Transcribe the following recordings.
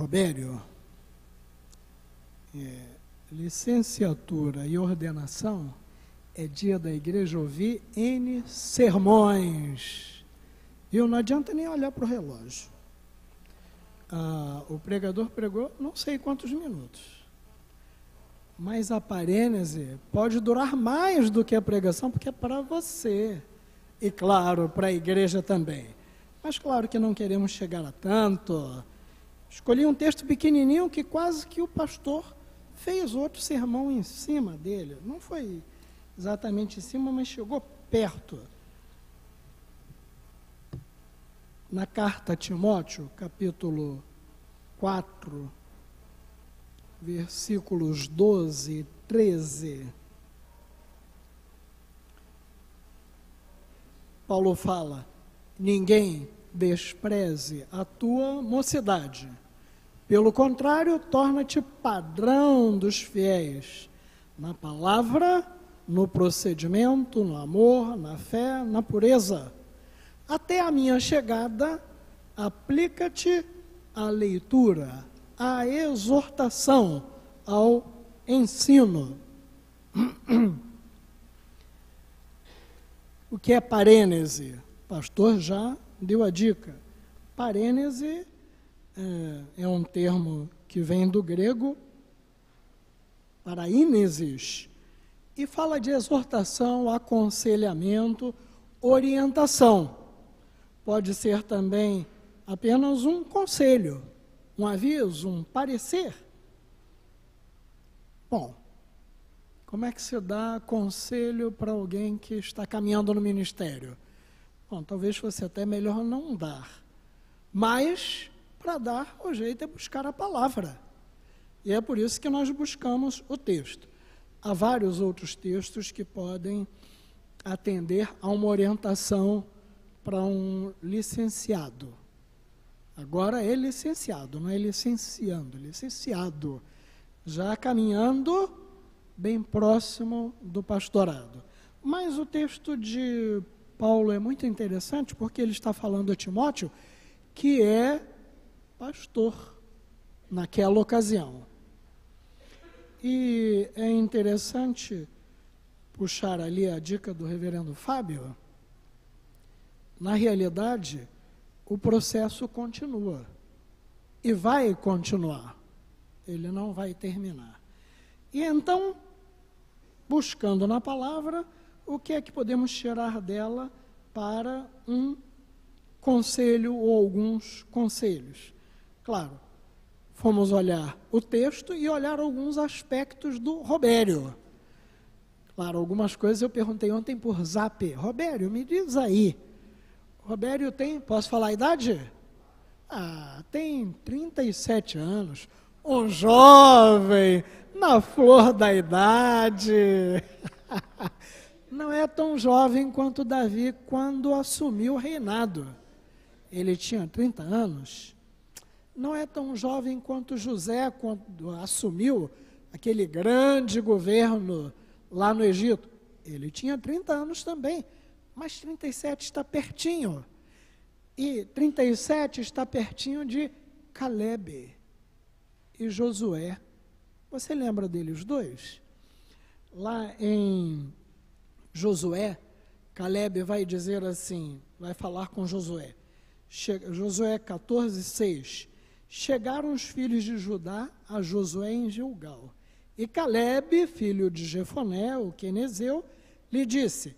Robério, licenciatura e ordenação, é dia da igreja ouvir N sermões. Viu? Não adianta nem olhar para o relógio. O pregador pregou não sei quantos minutos. Mas a parênese pode durar mais do que a pregação, porque é para você. E claro, para a igreja também. Mas claro que não queremos chegar a tanto. Escolhi um texto pequenininho que quase que o pastor fez outro sermão em cima dele. Não foi exatamente em cima, mas chegou perto. Na carta a Timóteo, capítulo 4, versículos 12 e 13, Paulo fala: ninguém despreze a tua mocidade. Pelo contrário, torna-te padrão dos fiéis, na palavra, no procedimento, no amor, na fé, na pureza. Até a minha chegada, aplica-te à leitura, à exortação, ao ensino. O que é parênese? O pastor já deu a dica. Parênese é um termo que vem do grego paraínesis e fala de exortação, aconselhamento, orientação. Pode ser também apenas um conselho, um aviso, um parecer. Bom, como é que se dá conselho para alguém que está caminhando no ministério? Bom, talvez fosse até melhor não dar. Mas, para dar, o jeito é buscar a palavra. E é por isso que nós buscamos o texto. Há vários outros textos que podem atender a uma orientação para um licenciado. Agora é licenciado, não é licenciando, licenciado. Já caminhando bem próximo do pastorado. Mas o texto de Paulo é muito interessante porque ele está falando a Timóteo, que é pastor naquela ocasião. E é interessante puxar ali a dica do reverendo Fábio. Na realidade, o processo continua e vai continuar. Ele não vai terminar. E então, buscando na palavra, o que é que podemos tirar dela para um conselho ou alguns conselhos? Claro, fomos olhar o texto e olhar alguns aspectos do Robério. Claro, algumas coisas eu perguntei ontem por zap. Robério, me diz aí. Robério tem, posso falar a idade? Tem 37 anos. Um jovem, na flor da idade. Não é tão jovem quanto Davi quando assumiu o reinado. Ele tinha 30 anos. Não é tão jovem quanto José quando assumiu aquele grande governo lá no Egito. Ele tinha 30 anos também, mas 37 está pertinho. E 37 está pertinho de Calebe e Josué. Você lembra deles dois? Lá em Josué, Calebe vai dizer assim, vai falar com Josué. Josué 14:6. Chegaram os filhos de Judá a Josué em Gilgal. E Calebe, filho de Jefoné, o quenezeu, lhe disse: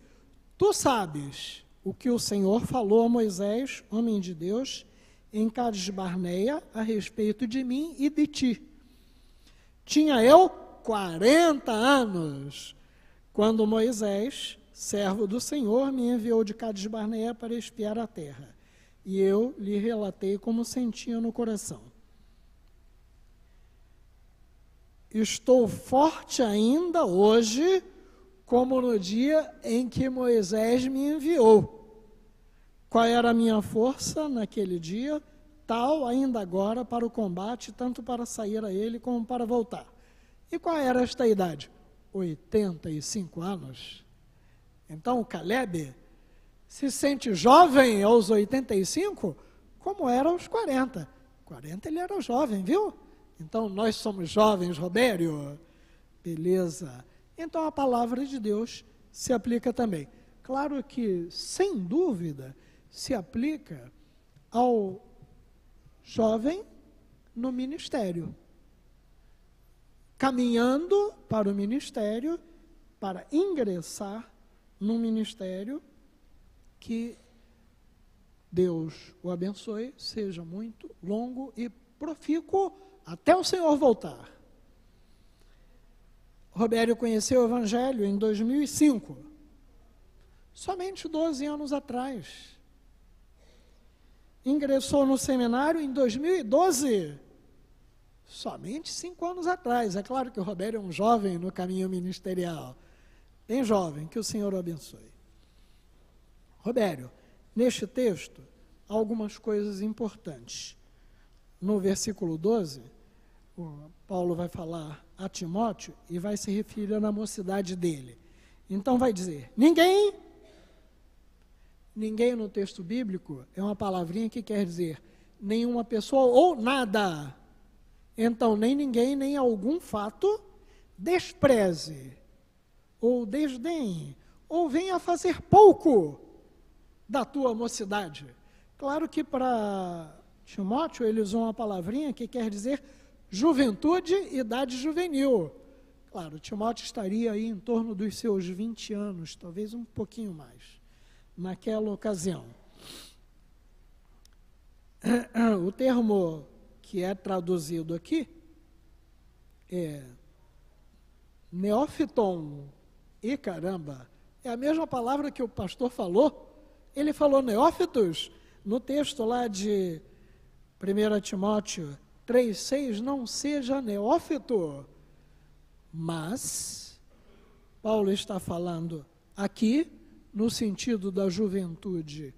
tu sabes o que o Senhor falou a Moisés, homem de Deus, em Cades Barneia, a respeito de mim e de ti. Tinha eu 40 anos, quando Moisés, servo do Senhor, me enviou de Cades Barneia para espiar a terra. E eu lhe relatei como sentia no coração. Estou forte ainda hoje, como no dia em que Moisés me enviou. Qual era a minha força naquele dia? Tal ainda agora para o combate, tanto para sair a ele como para voltar. E qual era esta idade? 85 anos. Então, Calebe se sente jovem aos 85, como era aos 40. 40 ele era jovem, viu? Então nós somos jovens, Robério. Beleza. Então a palavra de Deus se aplica também. Claro que, sem dúvida, se aplica ao jovem no ministério. Caminhando para o ministério, para ingressar num ministério que Deus o abençoe, seja muito longo e profícuo até o Senhor voltar. Robério conheceu o Evangelho em 2005, somente 12 anos atrás. Ingressou no seminário em 2012, somente 5 anos atrás. É claro que o Robério é um jovem no caminho ministerial, bem jovem, que o Senhor o abençoe. Robério, neste texto, há algumas coisas importantes. No versículo 12, Paulo vai falar a Timóteo e vai se referir à mocidade dele. Então vai dizer, ninguém no texto bíblico é uma palavrinha que quer dizer nenhuma pessoa ou nada. Então, nem ninguém, nem algum fato despreze, ou desdenhe, ou venha fazer pouco da tua mocidade. Claro que para Timóteo ele usou uma palavrinha que quer dizer juventude, idade juvenil. Claro, Timóteo estaria aí em torno dos seus 20 anos, talvez um pouquinho mais, naquela ocasião. O termo que é traduzido aqui é neófiton, e caramba, é a mesma palavra que o pastor falou. Ele falou neófitos no texto lá de 1 Timóteo 3,6, não seja neófito, mas Paulo está falando aqui no sentido da juventude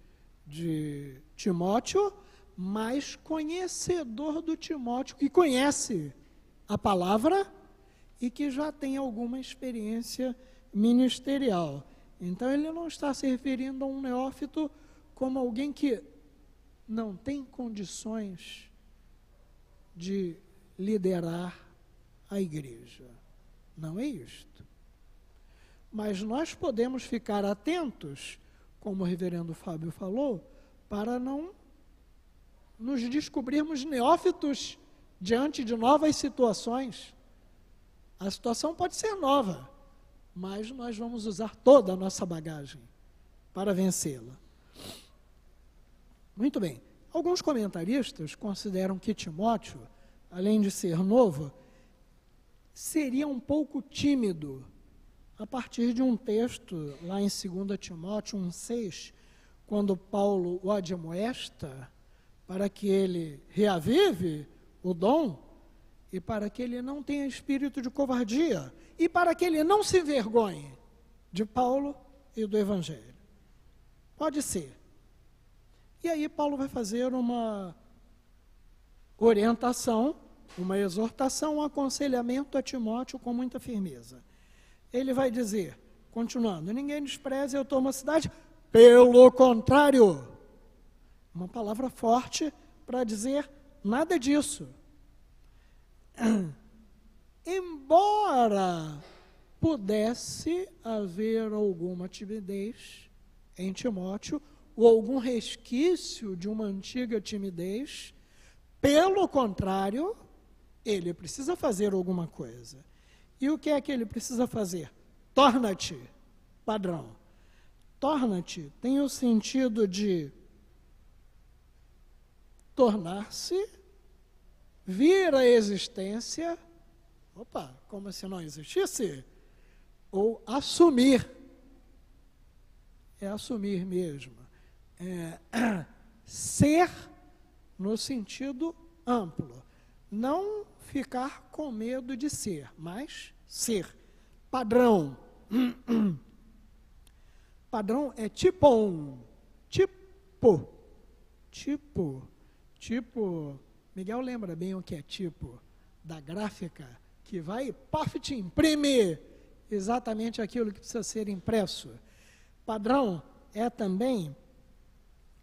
de Timóteo, mas conhecedor do Timóteo, que conhece a palavra e que já tem alguma experiência ministerial. Então ele não está se referindo a um neófito como alguém que não tem condições de liderar a igreja. Não é isto. Mas nós podemos ficar atentos, como o reverendo Fábio falou, para não nos descobrirmos neófitos diante de novas situações. A situação pode ser nova, mas nós vamos usar toda a nossa bagagem para vencê-la. Muito bem. Alguns comentaristas consideram que Timóteo, além de ser novo, seria um pouco tímido, a partir de um texto lá em 2 Timóteo 1,6, quando Paulo o admoesta para que ele reavive o dom e para que ele não tenha espírito de covardia e para que ele não se envergonhe de Paulo e do Evangelho. Pode ser. E aí Paulo vai fazer uma orientação, uma exortação, um aconselhamento a Timóteo com muita firmeza. Ele vai dizer, continuando, ninguém despreze a tua mocidade, pelo contrário. Uma palavra forte para dizer nada disso. Embora pudesse haver alguma timidez em Timóteo, ou algum resquício de uma antiga timidez, pelo contrário, ele precisa fazer alguma coisa. E o que é que ele precisa fazer? Torna-te padrão. Torna-te tem o sentido de tornar-se, vir à existência, como se não existisse, ou assumir. É assumir mesmo. Ser no sentido amplo. Não ficar com medo de ser, mas ser. Padrão. Padrão é tipo. Miguel lembra bem o que é tipo, da gráfica, que vai e te imprime exatamente aquilo que precisa ser impresso. Padrão é também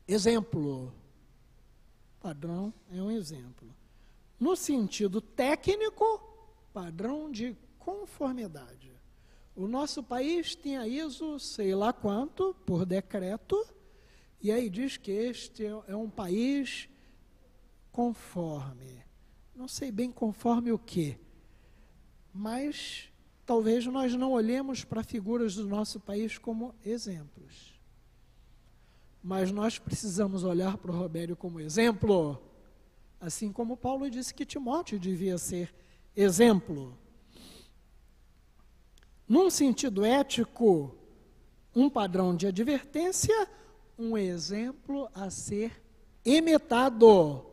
exemplo. padrão é um exemplo. No sentido técnico, padrão de conformidade. O nosso país tem a ISO, sei lá quanto, por decreto, e aí diz que este é um país conforme. Não sei bem conforme o quê, mas talvez nós não olhemos para figuras do nosso país como exemplos. Mas nós precisamos olhar para o Robério como exemplo, assim como Paulo disse que Timóteo devia ser exemplo. Num sentido ético, um padrão de advertência, um exemplo a ser imitado.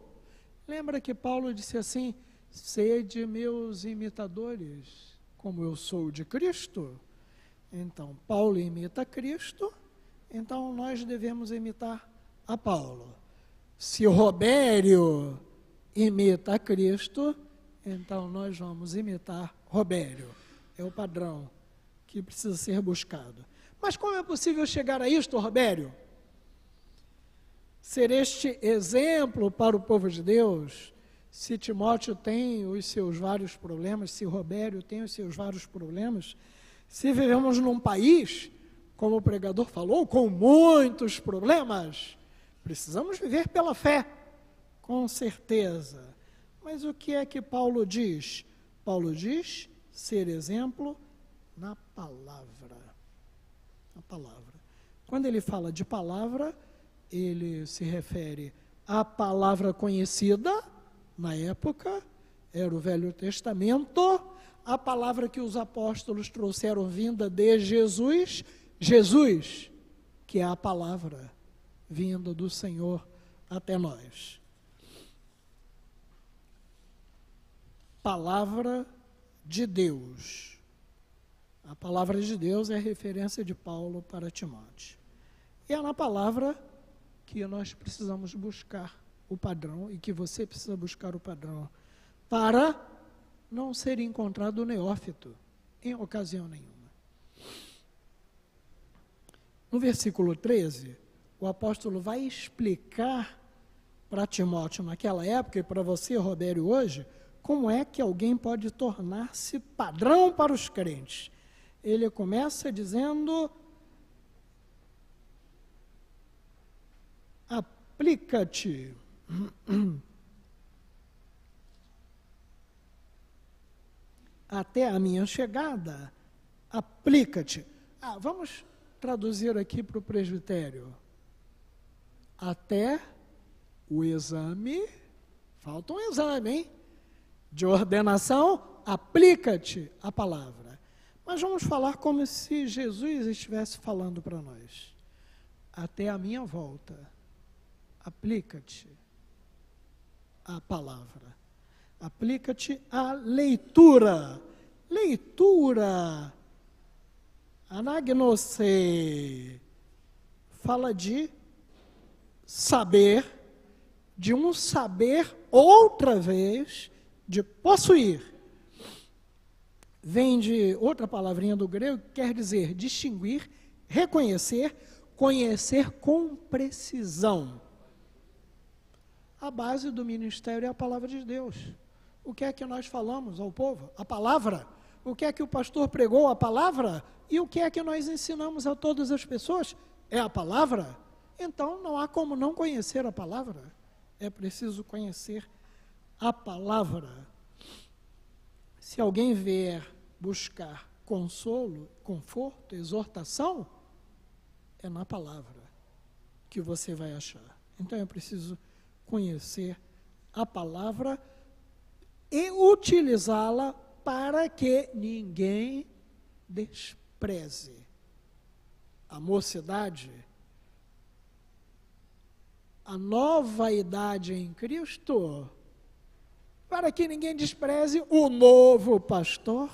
Lembra que Paulo disse assim, sede meus imitadores, como eu sou de Cristo? Então, Paulo imita Cristo, então nós devemos imitar a Paulo. Se o Robério imita a Cristo, então nós vamos imitar Robério. É o padrão que precisa ser buscado. Mas como é possível chegar a isto, Robério? Ser este exemplo para o povo de Deus, se Timóteo tem os seus vários problemas, se Robério tem os seus vários problemas, se vivemos num país, como o pregador falou, com muitos problemas, precisamos viver pela fé, com certeza. Mas o que é que Paulo diz? Paulo diz ser exemplo na palavra. A palavra. Quando ele fala de palavra, ele se refere à palavra conhecida na época, era o Velho Testamento, a palavra que os apóstolos trouxeram vinda de Jesus, Jesus, que é a palavra vinda do Senhor até nós. Palavra de Deus. A palavra de Deus é a referência de Paulo para Timóteo. E é na palavra que nós precisamos buscar o padrão e que você precisa buscar o padrão para não ser encontrado neófito em ocasião nenhuma. No versículo 13, o apóstolo vai explicar para Timóteo naquela época e para você, Robério, hoje, como é que alguém pode tornar-se padrão para os crentes. Ele começa dizendo: aplica-te. Até a minha chegada, aplica-te. Vamos traduzir aqui para o presbitério. Até o exame, falta um exame, hein? De ordenação, aplica-te a palavra. Mas vamos falar como se Jesus estivesse falando para nós. Até a minha volta, aplica-te a palavra. Aplica-te a leitura. Leitura. Anagnose. Fala de saber, de um saber outra vez, de possuir. Vem de outra palavrinha do grego que quer dizer distinguir, reconhecer, conhecer com precisão. A base do ministério é a palavra de Deus. O que é que nós falamos ao povo? A palavra. O que é que o pastor pregou? A palavra. E o que é que nós ensinamos a todas as pessoas? É a palavra. Então, não há como não conhecer a palavra. É preciso conhecer a palavra. Se alguém vier buscar consolo, conforto, exortação, é na palavra que você vai achar. Então, é preciso conhecer a palavra e utilizá-la para que ninguém despreze. A mocidade, a nova idade em Cristo, para que ninguém despreze o novo pastor,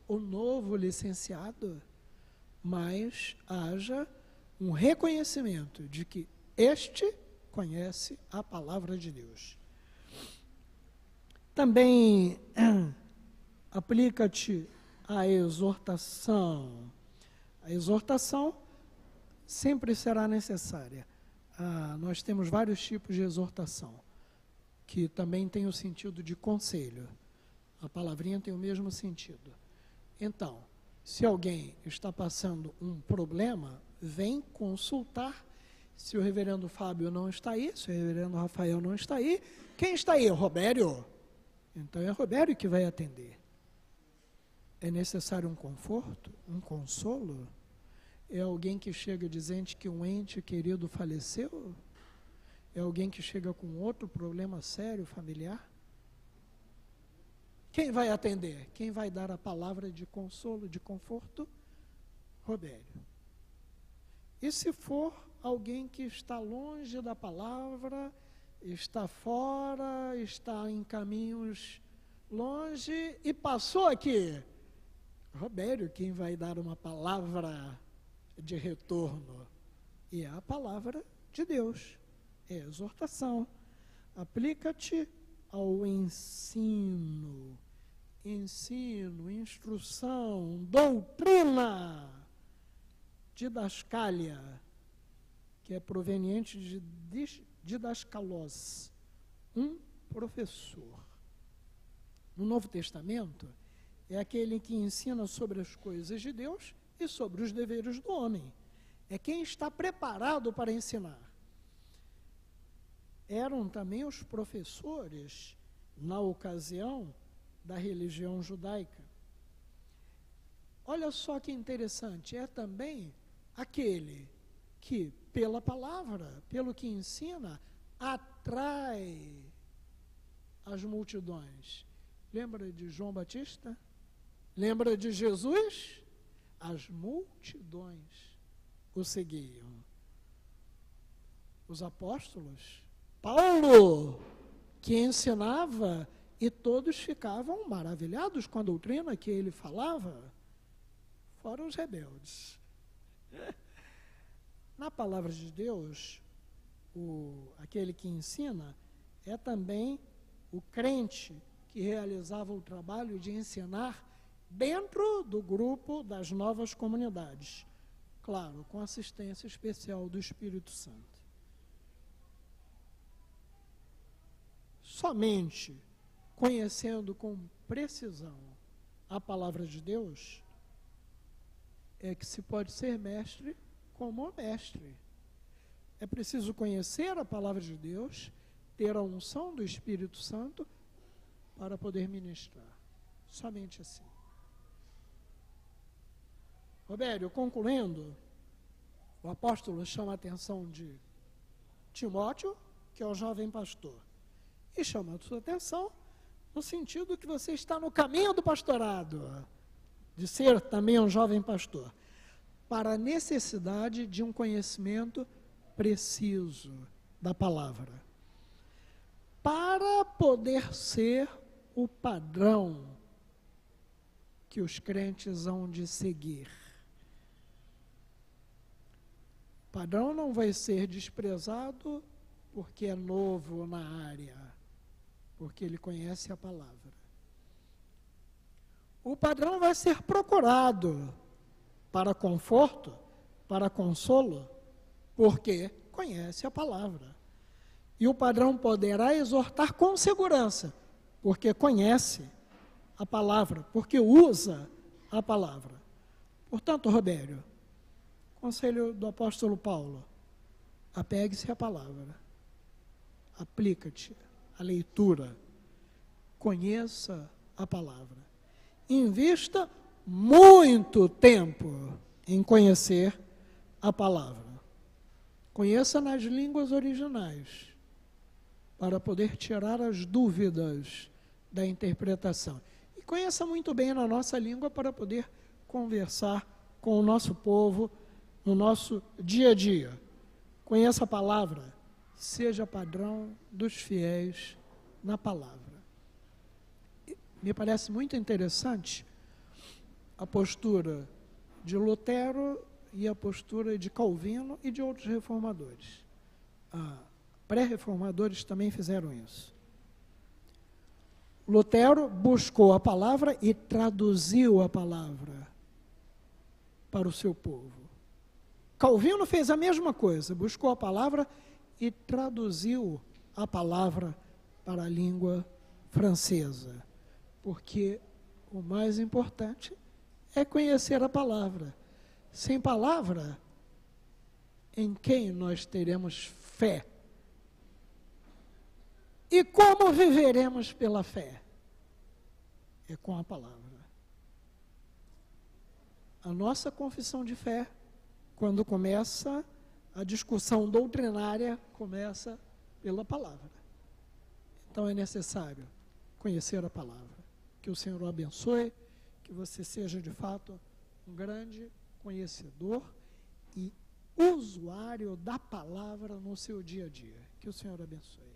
o novo licenciado, mas haja um reconhecimento de que este conhece a palavra de Deus. Também aplica-te a exortação. A exortação sempre será necessária. Nós temos vários tipos de exortação. que também tem o sentido de conselho. A palavrinha tem o mesmo sentido. Então, se alguém está passando um problema, vem consultar. Se o reverendo Fábio não está aí, se o reverendo Rafael não está aí, quem está aí? Robério. Então é Robério que vai atender. É necessário um conforto, um consolo? É alguém que chega dizendo que um ente querido faleceu? É alguém que chega com outro problema sério, familiar? Quem vai atender? Quem vai dar a palavra de consolo, de conforto? Robério. E se for alguém que está longe da palavra, está fora, está em caminhos longe e passou aqui? Robério, quem vai dar uma palavra de retorno? E é a palavra de Deus, é a exortação. Aplica-te ao ensino, instrução, doutrina, didascália, que é proveniente de didaskalos, um professor. No Novo Testamento, é aquele que ensina sobre as coisas de Deus e sobre os deveres do homem. É quem está preparado para ensinar. Eram também os professores, na ocasião da religião judaica. Olha só que interessante, é também aquele que, pela palavra, pelo que ensina, atrai as multidões. Lembra de João Batista? Lembra de Jesus? As multidões o seguiam. Os apóstolos, Paulo, que ensinava, e todos ficavam maravilhados com a doutrina que ele falava, fora os rebeldes. Na palavra de Deus, aquele que ensina é também o crente que realizava o trabalho de ensinar dentro do grupo das novas comunidades. Claro, com assistência especial do Espírito Santo. Somente conhecendo com precisão a palavra de Deus é que se pode ser mestre como mestre. É preciso conhecer a palavra de Deus, ter a unção do Espírito Santo para poder ministrar. Somente assim. Robério, concluindo, o apóstolo chama a atenção de Timóteo, que é o jovem pastor, e chama a sua atenção no sentido que você está no caminho do pastorado, de ser também um jovem pastor, para a necessidade de um conhecimento preciso da palavra, para poder ser o padrão que os crentes hão de seguir. O padrão não vai ser desprezado porque é novo na área, porque ele conhece a palavra. O padrão vai ser procurado para conforto, para consolo, porque conhece a palavra. E o padrão poderá exortar com segurança, porque conhece a palavra, porque usa a palavra. Portanto, Robério, conselho do apóstolo Paulo, apegue-se à palavra, aplica-te à leitura, conheça a palavra, invista muito tempo em conhecer a palavra, conheça nas línguas originais, para poder tirar as dúvidas da interpretação, e conheça muito bem na nossa língua para poder conversar com o nosso povo no nosso dia a dia. Conheça a palavra, seja padrão dos fiéis na palavra. Me parece muito interessante a postura de Lutero e a postura de Calvino e de outros reformadores. Pré-reformadores também fizeram isso. Lutero buscou a palavra e traduziu a palavra para o seu povo. Calvino fez a mesma coisa, buscou a palavra e traduziu a palavra para a língua francesa, porque o mais importante é conhecer a palavra. Sem palavra, em quem nós teremos fé? E como viveremos pela fé? É com a palavra. A nossa confissão de fé, quando começa a discussão doutrinária, começa pela palavra. Então é necessário conhecer a palavra. Que o Senhor o abençoe, que você seja de fato um grande conhecedor e usuário da palavra no seu dia a dia. Que o Senhor abençoe.